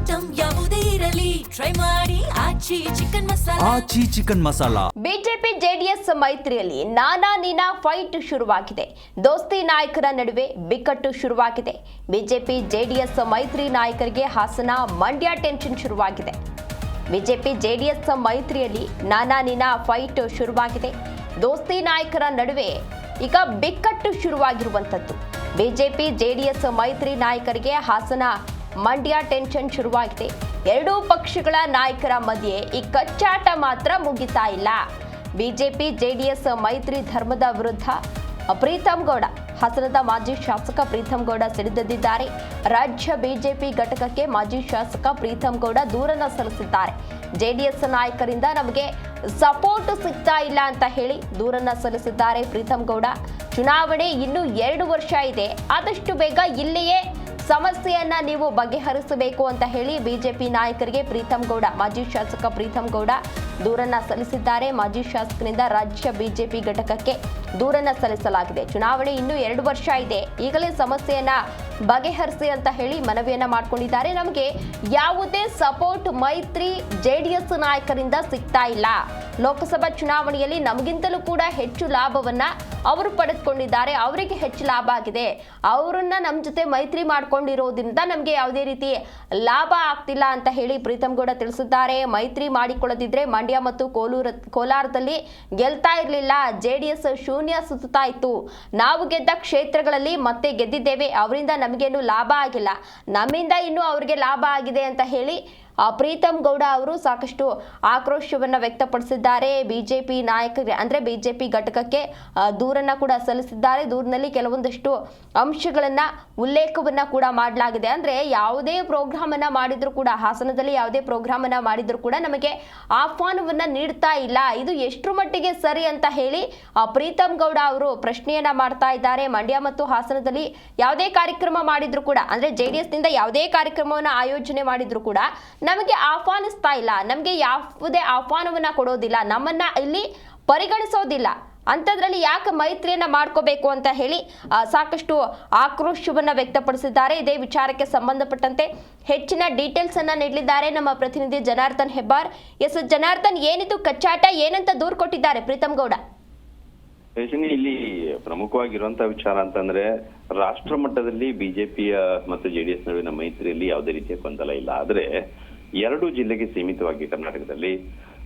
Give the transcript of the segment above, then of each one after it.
Item ಯಾವುದೇ ಇರಲಿ try ಮಾಡಿ ಆಚಿ ಚಿಕನ್ ಮಸಾಲಾ. ಬಿಜೆಪಿ ಜೆಡಿಎಸ್ ಮೈತ್ರಿಯಲ್ಲಿ ನಾನಾ ನೀನಾ ಫೈಟ್ ಶುರುವಾಗಿದೆ. ದೋಸ್ತಿ ನಾಯಕರ ನಡುವೆ ಬಿಕ್ಕಟ್ಟು ಶುರುವಾಗಿದೆ. ಬಿಜೆಪಿ ಜೆಡಿಎಸ್ ಮೈತ್ರಿ ನಾಯಕರಿಗೆ ಹಾಸನ ಮಂಡ್ಯ ಟೆನ್ಷನ್ ಶುರುವಾಗಿದೆ. ಬಿಜೆಪಿ ಜೆಡಿಎಸ್ ಮೈತ್ರಿಯಲ್ಲಿ ನಾನಾ ನೀನಾ ಫೈಟ್ ಶುರುವಾಗಿದೆ. ದೋಸ್ತಿ ನಾಯಕರ ನಡುವೆ ಈಗ ಬಿಕ್ಕಟ್ಟು ಶುರುವಾಗಿರುವಂತದ್ದು. ಬಿಜೆಪಿ ಜೆಡಿಎಸ್ ಮೈತ್ರಿ ನಾಯಕರಿಗೆ ಹಾಸನ ಮಂಡ್ಯ ಟೆನ್ಷನ್ ಶುರುವಾಗಿದೆ. ಎರಡೂ ಪಕ್ಷಗಳ ನಾಯಕರ ಮಧ್ಯೆ ಈ ಕಚ್ಚಾಟ ಮಾತ್ರ ಮುಗಿತಾ ಇಲ್ಲ. ಬಿಜೆಪಿ ಜೆಡಿಎಸ್ ಮೈತ್ರಿ ಧರ್ಮದ ವಿರುದ್ಧ ಪ್ರೀತಮ್ ಗೌಡ, ಹಾಸನದ ಮಾಜಿ ಶಾಸಕ ಪ್ರೀತಮ್ ಗೌಡ ಸಿಡಿದೆದ್ದಿದ್ದಾರೆ. ರಾಜ್ಯ ಬಿಜೆಪಿ ಘಟಕಕ್ಕೆ ಮಾಜಿ ಶಾಸಕ ಪ್ರೀತಮ್ ಗೌಡ ದೂರನ್ನ ಸಲ್ಲಿಸಿದ್ದಾರೆ. ಜೆಡಿಎಸ್ ನಾಯಕರಿಂದ ನಮಗೆ ಸಪೋರ್ಟ್ ಸಿಗ್ತಾ ಇಲ್ಲ ಅಂತ ಹೇಳಿ ದೂರನ್ನ ಸಲ್ಲಿಸಿದ್ದಾರೆ ಪ್ರೀತಮ್ ಗೌಡ. ಚುನಾವಣೆ ಇನ್ನೂ 2 ವರ್ಷ ಇದೆ, ಆದಷ್ಟು ಬೇಗ ಇಲ್ಲಿಯೇ ಸಮಸ್ಯೆಯನ್ನ ನೀವು ಬಗೆಹರಿಸಬೇಕು ಅಂತ ಹೇಳಿ ಬಿಜೆಪಿ ನಾಯಕರಿಗೆ ಪ್ರೀತಮ್ ಗೌಡ, ಮಾಜಿ ಶಾಸಕ ಪ್ರೀತಮ್ ಗೌಡ ದೂರನ್ನ ಸಲ್ಲಿಸಿದ್ದಾರೆ. ಮಾಜಿ ಶಾಸಕರಿಂದ ರಾಜ್ಯ ಬಿಜೆಪಿ ಘಟಕಕ್ಕೆ ದೂರನ್ನ ಸಲ್ಲಿಸಲಾಗಿದೆ. ಚುನಾವಣೆ ಇನ್ನೂ 2 ವರ್ಷ ಇದೆ, ಈಗಲೇ ಸಮಸ್ಯೆಯನ್ನ ಬಗೆಹರಿಸಿ ಅಂತ ಹೇಳಿ ಮನವಿಯನ್ನ ಮಾಡಿಕೊಂಡಿದ್ದಾರೆ. ನಮಗೆ ಯಾವುದೇ ಸಪೋರ್ಟ್ ಮೈತ್ರಿ ಜೆಡಿಎಸ್ ನಾಯಕರಿಂದ ಸಿಗ್ತಾ ಇಲ್ಲ. ಲೋಕಸಭಾ ಚುನಾವಣೆಯಲ್ಲಿ ನಮಗಿಂತಲೂ ಕೂಡ ಹೆಚ್ಚು ಲಾಭವನ್ನ ಅವರು ಪಡೆದುಕೊಂಡಿದ್ದಾರೆ. ಅವರಿಗೆ ಹೆಚ್ಚು ಲಾಭ ಆಗಿದೆ. ಅವರನ್ನ ನಮ್ಮ ಜೊತೆ ಮೈತ್ರಿ ಮಾಡ್ಕೊಂಡಿರೋದ್ರಿಂದ ನಮಗೆ ಯಾವುದೇ ರೀತಿ ಲಾಭ ಆಗ್ತಿಲ್ಲ ಅಂತ ಹೇಳಿ ಪ್ರೀತಮ್ ಗೌಡ ತಿಳಿಸಿದ್ದಾರೆ. ಮೈತ್ರಿ ಮಾಡಿಕೊಳ್ಳದಿದ್ರೆ ಮಂಡ್ಯ ಮತ್ತು ಕೋಲಾರದಲ್ಲಿ ಗೆಲ್ತಾ ಇರಲಿಲ್ಲ. ಜೆಡಿಎಸ್ ಶೂನ್ಯ ಸುತ್ತಾ ಇತ್ತು. ನಾವು ಗೆದ್ದ ಕ್ಷೇತ್ರಗಳಲ್ಲಿ ಮತ್ತೆ ಗೆದ್ದಿದ್ದೇವೆ. ಅವರಿಂದ ನಮಗೇನು ಲಾಭ ಆಗಿಲ್ಲ, ನಮ್ಮಿಂದ ಇನ್ನೂ ಅವರಿಗೆ ಲಾಭ ಆಗಿದೆ ಅಂತ ಹೇಳಿ ಪ್ರೀತಮ್ ಗೌಡ ಅವರು ಸಾಕಷ್ಟು ಆಕ್ರೋಶವನ್ನ ವ್ಯಕ್ತಪಡಿಸಿದ್ದಾರೆ. ಬಿಜೆಪಿ ನಾಯಕರಿಗೆ ಅಂದ್ರೆ ಬಿಜೆಪಿ ಘಟಕಕ್ಕೆ ದೂರನ್ನ ಕೂಡ ಸಲ್ಲಿಸಿದ್ದಾರೆ. ದೂರಿನಲ್ಲಿ ಕೆಲವೊಂದಷ್ಟು ಅಂಶಗಳನ್ನ ಉಲ್ಲೇಖವನ್ನ ಕೂಡ ಮಾಡಲಾಗಿದೆ. ಅಂದ್ರೆ ಯಾವುದೇ ಪ್ರೋಗ್ರಾಮ್ ಅನ್ನ ಮಾಡಿದ್ರು ಕೂಡ, ಹಾಸನದಲ್ಲಿ ಯಾವುದೇ ಪ್ರೋಗ್ರಾಮ್ ಅನ್ನ ಮಾಡಿದ್ರು ಕೂಡ ನಮಗೆ ಆಹ್ವಾನವನ್ನ ನೀಡ್ತಾ ಇಲ್ಲ. ಇದು ಎಷ್ಟರ ಮಟ್ಟಿಗೆ ಸರಿ ಅಂತ ಹೇಳಿ ಪ್ರೀತಮ್ ಗೌಡ ಅವರು ಪ್ರಶ್ನೆಯನ್ನ ಮಾಡ್ತಾ ಇದ್ದಾರೆ. ಮಂಡ್ಯ ಮತ್ತು ಹಾಸನದಲ್ಲಿ ಯಾವುದೇ ಕಾರ್ಯಕ್ರಮ ಮಾಡಿದ್ರು ಕೂಡ, ಅಂದ್ರೆ ಜೆಡಿಎಸ್ ನಿಂದ ಯಾವುದೇ ಕಾರ್ಯಕ್ರಮವನ್ನ ಆಯೋಜನೆ ಮಾಡಿದ್ರು ಕೂಡ ನಮಗೆ ಆಹ್ವಾನಿಸ್ತಾ ಇಲ್ಲ, ನಮಗೆ ಯಾವುದೇ ಆಹ್ವಾನವನ್ನ ಕೊಡೋದಿಲ್ಲ, ನಮ್ಮನ್ನ ಇಲ್ಲಿ ಪರಿಗಣಿಸೋದಿಲ್ಲ. ಅಂಥದ್ರಲ್ಲಿ ಯಾಕೆ ಮೈತ್ರಿಯನ್ನ ಮಾಡ್ಕೋಬೇಕು ಅಂತ ಹೇಳಿ ಸಾಕಷ್ಟು ಆಕ್ರೋಶವನ್ನ ವ್ಯಕ್ತಪಡಿಸಿದ್ದಾರೆ. ಇದೇ ವಿಚಾರಕ್ಕೆ ಸಂಬಂಧಪಟ್ಟಂತೆ ಹೆಚ್ಚಿನ ಡೀಟೇಲ್ಸ್ ಅನ್ನ ನೀಡಲಿದ್ದಾರೆ ನಮ್ಮ ಪ್ರತಿನಿಧಿ ಜನಾರ್ದನ್ ಹೆಬ್ಬಾರ್. ಎಸ್ ಜನಾರ್ದನ್, ಏನಿದು ಕಚ್ಚಾಟ, ಏನಂತ ದೂರು ಕೊಟ್ಟಿದ್ದಾರೆ ಪ್ರೀತಮ್ ಗೌಡ? ಇಲ್ಲಿ ಪ್ರಮುಖವಾಗಿರುವಂತಹ ವಿಚಾರ ಅಂತಂದ್ರೆ, ರಾಷ್ಟ್ರ ಮಟ್ಟದಲ್ಲಿ ಬಿಜೆಪಿಯ ಮತ್ತು ಜೆಡಿಎಸ್ ನಡುವಿನ ಮೈತ್ರಿಯಲ್ಲಿ ಯಾವುದೇ ರೀತಿಯ ಗೊಂದಲ ಇಲ್ಲ. ಆದ್ರೆ 2 ಜಿಲ್ಲೆಗೆ ಸೀಮಿತವಾಗಿ ಕರ್ನಾಟಕದಲ್ಲಿ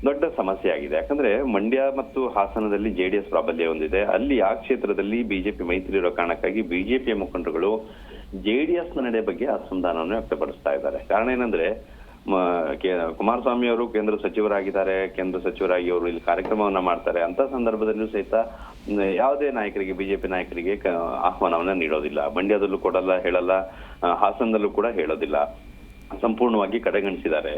ದೊಡ್ಡ ಸಮಸ್ಯೆ ಆಗಿದೆ. ಯಾಕಂದ್ರೆ ಮಂಡ್ಯ ಮತ್ತು ಹಾಸನದಲ್ಲಿ ಜೆಡಿಎಸ್ ಪ್ರಾಬಲ್ಯ ಹೊಂದಿದೆ. ಅಲ್ಲಿ ಆ ಕ್ಷೇತ್ರದಲ್ಲಿ ಬಿಜೆಪಿ ಮೈತ್ರಿ ಇರೋ ಕಾರಣಕ್ಕಾಗಿ ಬಿಜೆಪಿಯ ಮುಖಂಡರುಗಳು ಜೆಡಿಎಸ್ ನ ನಡೆ ಬಗ್ಗೆ ಅಸಮಾಧಾನವನ್ನು ವ್ಯಕ್ತಪಡಿಸ್ತಾ ಇದ್ದಾರೆ. ಕಾರಣ ಏನಂದ್ರೆ, ಕುಮಾರಸ್ವಾಮಿ ಅವರು ಕೇಂದ್ರ ಸಚಿವರಾಗಿದ್ದಾರೆ. ಕೇಂದ್ರ ಸಚಿವರಾಗಿ ಅವರು ಇಲ್ಲಿ ಕಾರ್ಯಕ್ರಮವನ್ನ ಮಾಡ್ತಾರೆ. ಅಂತ ಸಂದರ್ಭದಲ್ಲೂ ಸಹಿತ ಯಾವುದೇ ನಾಯಕರಿಗೆ, ಬಿಜೆಪಿ ನಾಯಕರಿಗೆ ಆಹ್ವಾನವನ್ನ ನೀಡೋದಿಲ್ಲ. ಮಂಡ್ಯದಲ್ಲೂ ಕೊಡಲ್ಲ, ಹೇಳಲ್ಲ. ಹಾಸನದಲ್ಲೂ ಕೂಡ ಹೇಳೋದಿಲ್ಲ. ಸಂಪೂರ್ಣವಾಗಿ ಕಡೆಗಣಿಸಿದ್ದಾರೆ.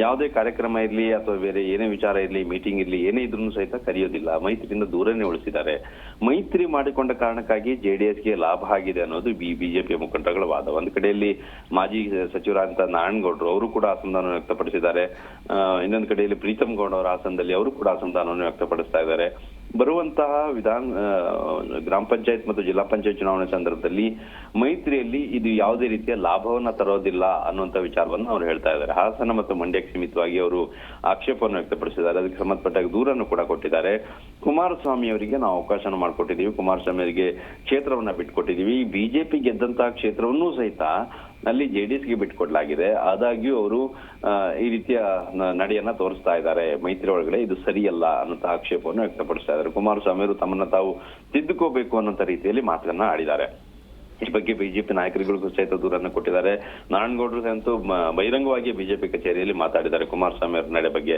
ಯಾವುದೇ ಕಾರ್ಯಕ್ರಮ ಇರ್ಲಿ ಅಥವಾ ಬೇರೆ ಏನೇ ವಿಚಾರ ಇರ್ಲಿ, ಮೀಟಿಂಗ್ ಇರ್ಲಿ, ಏನೇ ಇದ್ರೂ ಸಹಿತ ಕರೆಯೋದಿಲ್ಲ. ಮೈತ್ರಿಯಿಂದ ದೂರನೇ ಉಳಿಸಿದ್ದಾರೆ. ಮೈತ್ರಿ ಮಾಡಿಕೊಂಡ ಕಾರಣಕ್ಕಾಗಿ ಜೆಡಿಎಸ್ಗೆ ಲಾಭ ಆಗಿದೆ ಅನ್ನೋದು ಬಿಜೆಪಿಯ ಮುಖಂಡಗಳ ವಾದ. ಒಂದು ಕಡೆಯಲ್ಲಿ ಮಾಜಿ ಸಚಿವರಾದಂತಹ ನಾರಾಯಣಗೌಡರು ಅವರು ಕೂಡ ಅಸಮಾಧಾನ ವ್ಯಕ್ತಪಡಿಸಿದ್ದಾರೆ. ಇನ್ನೊಂದು ಕಡೆಯಲ್ಲಿ ಪ್ರೀತಮ್ ಗೌಡ ಅವರ ಹಾಸನದಲ್ಲಿ ಅವರು ಕೂಡ ಅಸಮಾಧಾನವನ್ನು ವ್ಯಕ್ತಪಡಿಸ್ತಾ ಇದ್ದಾರೆ. ಬರುವಂತಹ ಗ್ರಾಮ ಪಂಚಾಯತ್ ಮತ್ತು ಜಿಲ್ಲಾ ಪಂಚಾಯತ್ ಚುನಾವಣೆ ಸಂದರ್ಭದಲ್ಲಿ ಮೈತ್ರಿಯಲ್ಲಿ ಇದು ಯಾವುದೇ ರೀತಿಯ ಲಾಭವನ್ನ ತರೋದಿಲ್ಲ ಅನ್ನುವಂತ ವಿಚಾರವನ್ನು ಅವರು ಹೇಳ್ತಾ ಇದ್ದಾರೆ. ಹಾಸನ ಮತ್ತು ಮಂಡ್ಯಕ್ಕೆ ಸೀಮಿತವಾಗಿ ಅವರು ಆಕ್ಷೇಪವನ್ನು ವ್ಯಕ್ತಪಡಿಸಿದ್ದಾರೆ. ಅದಕ್ಕೆ ಸಂಬಂಧಪಟ್ಟ ದೂರನ್ನು ಕೂಡ ಕೊಟ್ಟಿದ್ದಾರೆ. ಕುಮಾರಸ್ವಾಮಿ ಅವರಿಗೆ ನಾವು ಅವಕಾಶನ ಮಾಡಿಕೊಟ್ಟಿದ್ದೀವಿ, ಕುಮಾರಸ್ವಾಮಿ ಅವರಿಗೆ ಕ್ಷೇತ್ರವನ್ನ ಬಿಟ್ಕೊಟ್ಟಿದ್ದೀವಿ. ಬಿಜೆಪಿ ಗೆದ್ದಂತಹ ಕ್ಷೇತ್ರವನ್ನೂ ಸಹಿತ ಅಲ್ಲಿ ಜೆಡಿಎಸ್ಗೆ ಬಿಟ್ಕೊಡ್ಲಾಗಿದೆ. ಆದಾಗ್ಯೂ ಅವರು ಈ ರೀತಿಯ ನಡೆಯನ್ನ ತೋರಿಸ್ತಾ ಇದ್ದಾರೆ ಮೈತ್ರಿ ಒಳಗಡೆ. ಇದು ಸರಿಯಲ್ಲ ಅನ್ನೋ ಆಕ್ಷೇಪವನ್ನು ವ್ಯಕ್ತಪಡಿಸ್ತಾ ಇದ್ದಾರೆ. ಕುಮಾರಸ್ವಾಮಿ ಅವರು ತಮ್ಮನ್ನ ತಾವು ತಿದ್ದುಕೋಬೇಕು ಅನ್ನೋ ರೀತಿಯಲ್ಲಿ ಮಾತನ್ನ ಆಡಿದ್ದಾರೆ. ಈ ಬಗ್ಗೆ ಬಿಜೆಪಿ ನಾಯಕರುಗಳಿಗೂ ಸಹಿತ ದೂರನ್ನು ಕೊಟ್ಟಿದ್ದಾರೆ. ನಾರಾಯಣಗೌಡರು ಅಂತೂ ಬಹಿರಂಗವಾಗಿ ಬಿಜೆಪಿ ಕಚೇರಿಯಲ್ಲಿ ಮಾತಾಡಿದ್ದಾರೆ ಕುಮಾರಸ್ವಾಮಿ ಅವರ ನಡೆ ಬಗ್ಗೆ.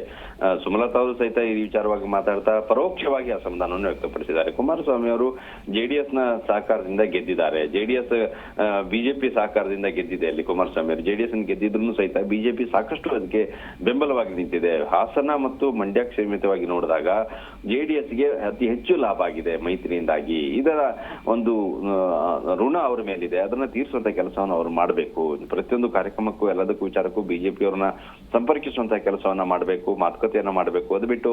ಸುಮಲತಾ ಅವರು ಸಹಿತ ಈ ವಿಚಾರವಾಗಿ ಮಾತಾಡ್ತಾ ಪರೋಕ್ಷವಾಗಿ ಅಸಮಾಧಾನವನ್ನು ವ್ಯಕ್ತಪಡಿಸಿದ್ದಾರೆ. ಕುಮಾರಸ್ವಾಮಿ ಅವರು ಜೆಡಿಎಸ್ ನ ಸಹಕಾರದಿಂದ ಗೆದ್ದಿದ್ದಾರೆ. ಜೆಡಿಎಸ್ ಬಿಜೆಪಿ ಸಹಕಾರದಿಂದ ಗೆದ್ದಿದೆ. ಅಲ್ಲಿ ಕುಮಾರಸ್ವಾಮಿ ಅವರು ಜೆಡಿಎಸ್ ಗೆದ್ದಿದ್ರು ಸಹಿತ ಬಿಜೆಪಿ ಸಾಕಷ್ಟು ಅದಕ್ಕೆ ಬೆಂಬಲವಾಗಿ ನಿಂತಿದೆ. ಹಾಸನ ಮತ್ತು ಮಂಡ್ಯ ಸೀಮಿತವಾಗಿ ನೋಡಿದಾಗ ಜೆಡಿಎಸ್ಗೆ ಅತಿ ಹೆಚ್ಚು ಲಾಭ ಆಗಿದೆ ಮೈತ್ರಿಯಿಂದಾಗಿ. ಇದರ ಒಂದು ಋಣ ಅವ್ರ ಮೇಲಿದೆ, ಅದನ್ನ ತೀರಿಸುವಂತ ಕೆಲಸವನ್ನು ಅವ್ರು ಮಾಡಬೇಕು. ಪ್ರತಿಯೊಂದು ಕಾರ್ಯಕ್ರಮಕ್ಕೂ ಎಲ್ಲದಕ್ಕೂ ವಿಚಾರಕ್ಕೂ ಬಿಜೆಪಿ ಅವ್ರನ್ನ ಸಂಪರ್ಕಿಸುವಂತ ಕೆಲಸವನ್ನ ಮಾಡಬೇಕು, ಮಾತುಕತೆಯನ್ನ ಮಾಡಬೇಕು. ಅದು ಬಿಟ್ಟು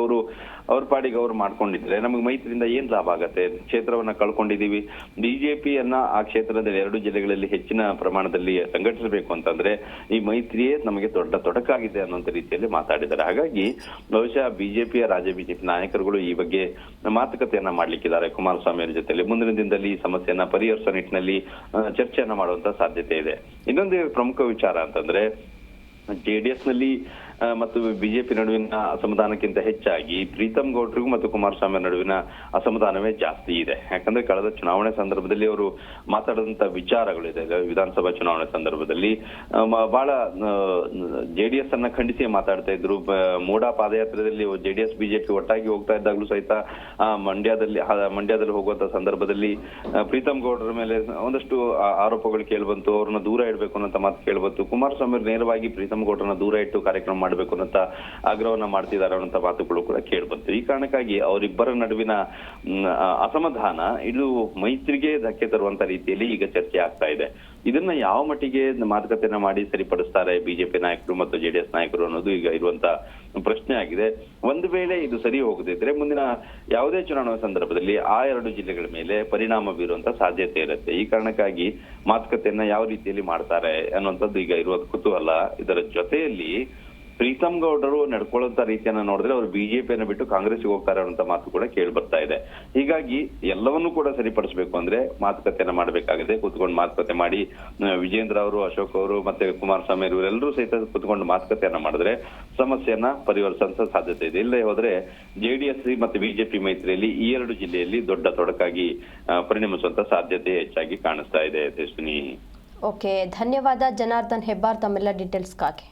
ಅವ್ರ ಪಾಡಿಗೆ ಅವ್ರು ಮಾಡ್ಕೊಂಡಿದ್ರೆ ನಮಗೆ ಮೈತ್ರಿಯಿಂದ ಏನ್ ಲಾಭ ಆಗತ್ತೆ? ಕ್ಷೇತ್ರವನ್ನ ಕಳ್ಕೊಂಡಿದೀವಿ. ಬಿಜೆಪಿಯನ್ನ ಆ ಕ್ಷೇತ್ರದಲ್ಲಿ 2 ಜಿಲ್ಲೆಗಳಲ್ಲಿ ಹೆಚ್ಚಿನ ಪ್ರಮಾಣದಲ್ಲಿ ಸಂಘಟಿಸಬೇಕು ಅಂತಂದ್ರೆ ಈ ಮೈತ್ರಿಯೇ ನಮಗೆ ದೊಡ್ಡ ತೊಡಕಾಗಿದೆ ಅನ್ನುವಂತ ರೀತಿಯಲ್ಲಿ ಮಾತಾಡಿದ್ದಾರೆ. ಹಾಗಾಗಿ ಬಹುಶಃ ಬಿಜೆಪಿಯ ರಾಜ್ಯ ಬಿಜೆಪಿ ನಾಯಕರುಗಳು ಈ ಬಗ್ಗೆ ಮಾತುಕತೆಯನ್ನ ಮಾಡ್ಲಿಕ್ಕಿದ್ದಾರೆ ಕುಮಾರಸ್ವಾಮಿ ಅವರ ಜೊತೆಲಿ. ಮುಂದಿನ ದಿನದಲ್ಲಿ ಈ ಸಮಸ್ಯೆಯನ್ನ ಪರಿಹರಿಸುವ ನಿಟ್ಟಿನಲ್ಲಿ ಚರ್ಚೆಯನ್ನ ಮಾಡುವಂತ ಸಾಧ್ಯತೆ ಇದೆ. ಇನ್ನೊಂದು ಪ್ರಮುಖ ವಿಚಾರ ಅಂತಂದ್ರೆ ಜೆಡಿಎಸ್ ನಲ್ಲಿ ಮತ್ತು ಬಿಜೆಪಿ ನಡುವಿನ ಅಸಮಾಧಾನಕ್ಕಿಂತ ಹೆಚ್ಚಾಗಿ ಪ್ರೀತಮ್ ಗೌಡ್ರಿಗೂ ಮತ್ತು ಕುಮಾರಸ್ವಾಮಿ ನಡುವಿನ ಅಸಮಾಧಾನವೇ ಜಾಸ್ತಿ ಇದೆ. ಯಾಕಂದ್ರೆ ಕಳೆದ ಚುನಾವಣೆ ಸಂದರ್ಭದಲ್ಲಿ ಅವರು ಮಾತಾಡಿದಂತ ವಿಚಾರಗಳಿದೆ. ವಿಧಾನಸಭಾ ಚುನಾವಣೆ ಸಂದರ್ಭದಲ್ಲಿ ಬಹಳ ಜೆಡಿಎಸ್ ಅನ್ನ ಖಂಡಿಸಿ ಮಾತಾಡ್ತಾ ಇದ್ರು. ಮೂಡಾ ಪಾದಯಾತ್ರೆಯಲ್ಲಿ ಜೆಡಿಎಸ್ ಬಿಜೆಪಿ ಒಟ್ಟಾಗಿ ಹೋಗ್ತಾ ಇದ್ದಾಗಲೂ ಸಹಿತ ಮಂಡ್ಯದಲ್ಲಿ ಹೋಗುವಂತ ಸಂದರ್ಭದಲ್ಲಿ ಪ್ರೀತಮ್ ಗೌಡ್ರ ಮೇಲೆ ಒಂದಷ್ಟು ಆರೋಪಗಳು ಕೇಳ್ಬಂತು. ಅವ್ರನ್ನ ದೂರ ಇಡಬೇಕು ಅನ್ನೋ ಮಾತು ಕೇಳ್ಬಂತು. ಕುಮಾರಸ್ವಾಮಿ ನೇರವಾಗಿ ಪ್ರೀತಮ್ ಗೌಡ್ರನ್ನ ದೂರ ಇಟ್ಟು ಕಾರ್ಯಕ್ರಮ ಮಾಡಬೇಕು ಅನ್ನೋ ಆಗ್ರಹವನ್ನ ಮಾಡ್ತಿದ್ದಾರೆ ಅನ್ನೋ ಮಾತುಗಳು ಕೂಡ ಕೇಳ್ಬಂತು. ಈ ಕಾರಣಕ್ಕಾಗಿ ಅವರಿಬ್ಬರ ನಡುವಿನ ಅಸಮಾಧಾನ ಇದು ಮೈತ್ರಿಗೆ ಧಕ್ಕೆ ತರುವಂತ ರೀತಿಯಲ್ಲಿ ಈಗ ಚರ್ಚೆ ಆಗ್ತಾ ಇದೆ. ಇದನ್ನ ಯಾವ ಮಟ್ಟಿಗೆ ಮಾತುಕತೆಯನ್ನ ಮಾಡಿ ಸರಿಪಡಿಸ್ತಾರೆ ಬಿಜೆಪಿ ನಾಯಕರು ಮತ್ತು ಜೆಡಿಎಸ್ ನಾಯಕರು ಅನ್ನೋದು ಈಗ ಇರುವಂತ ಪ್ರಶ್ನೆ ಆಗಿದೆ. ಒಂದು ವೇಳೆ ಇದು ಸರಿ ಹೋಗದಿದ್ರೆ ಮುಂದಿನ ಯಾವುದೇ ಚುನಾವಣಾ ಸಂದರ್ಭದಲ್ಲಿ ಆ 2 ಜಿಲ್ಲೆಗಳ ಮೇಲೆ ಪರಿಣಾಮ ಬೀರುವಂತ ಸಾಧ್ಯತೆ ಇರುತ್ತೆ. ಈ ಕಾರಣಕ್ಕಾಗಿ ಮಾತುಕತೆಯನ್ನ ಯಾವ ರೀತಿಯಲ್ಲಿ ಮಾಡ್ತಾರೆ ಅನ್ನುವಂಥದ್ದು ಈಗ ಇರುವ ಕುತೂಹಲ. ಇದರ ಜೊತೆಯಲ್ಲಿ ಪ್ರೀತಮ್ ಗೌಡರು ನಡ್ಕೊಳ್ಳುವಂತ ರೀತಿಯನ್ನ ನೋಡಿದ್ರೆ ಅವರು ಬಿಜೆಪಿಯನ್ನ ಬಿಟ್ಟು ಕಾಂಗ್ರೆಸ್ಗೆ ಹೋಗ್ತಾರೆ ಅನ್ನೋ ಮಾತು ಕೂಡ ಕೇಳಿ ಬರ್ತಾ ಇದೆ. ಹೀಗಾಗಿ ಎಲ್ಲವನ್ನೂ ಕೂಡ ಸರಿಪಡಿಸಬೇಕು ಅಂದ್ರೆ ಮಾತುಕತೆಯನ್ನ ಮಾಡಬೇಕಾಗಿದೆ. ಕೂತ್ಕೊಂಡು ಮಾತುಕತೆ ಮಾಡಿ ವಿಜೇಂದ್ರ ಅವರು, ಅಶೋಕ್ ಅವರು ಮತ್ತೆ ಕುಮಾರಸ್ವಾಮಿ ಇವರೆಲ್ಲರೂ ಸಹಿತ ಕೂತ್ಕೊಂಡು ಮಾತುಕತೆಯನ್ನ ಮಾಡಿದ್ರೆ ಸಮಸ್ಯೆಯನ್ನ ಪರಿಹರಿಸುವಂತ ಸಾಧ್ಯತೆ ಇದೆ. ಇಲ್ಲೇ ಹೋದ್ರೆ ಜೆಡಿಎಸ್ ಮತ್ತು ಬಿಜೆಪಿ ಮೈತ್ರಿಯಲ್ಲಿ ಈ 2 ಜಿಲ್ಲೆಯಲ್ಲಿ ದೊಡ್ಡ ತೊಡಕಾಗಿ ಪರಿಣಮಿಸುವಂತ ಸಾಧ್ಯತೆ ಹೆಚ್ಚಾಗಿ ಕಾಣಿಸ್ತಾ ಇದೆ. ತೇಜಸ್ವಿನಿ. ಓಕೆ, ಧನ್ಯವಾದ ಜನಾರ್ದನ್ ಹೆಬ್ಬಾರ್ ತಮ್ಮೆಲ್ಲ ಡೀಟೇಲ್ಸ್ಗಾಗಿ.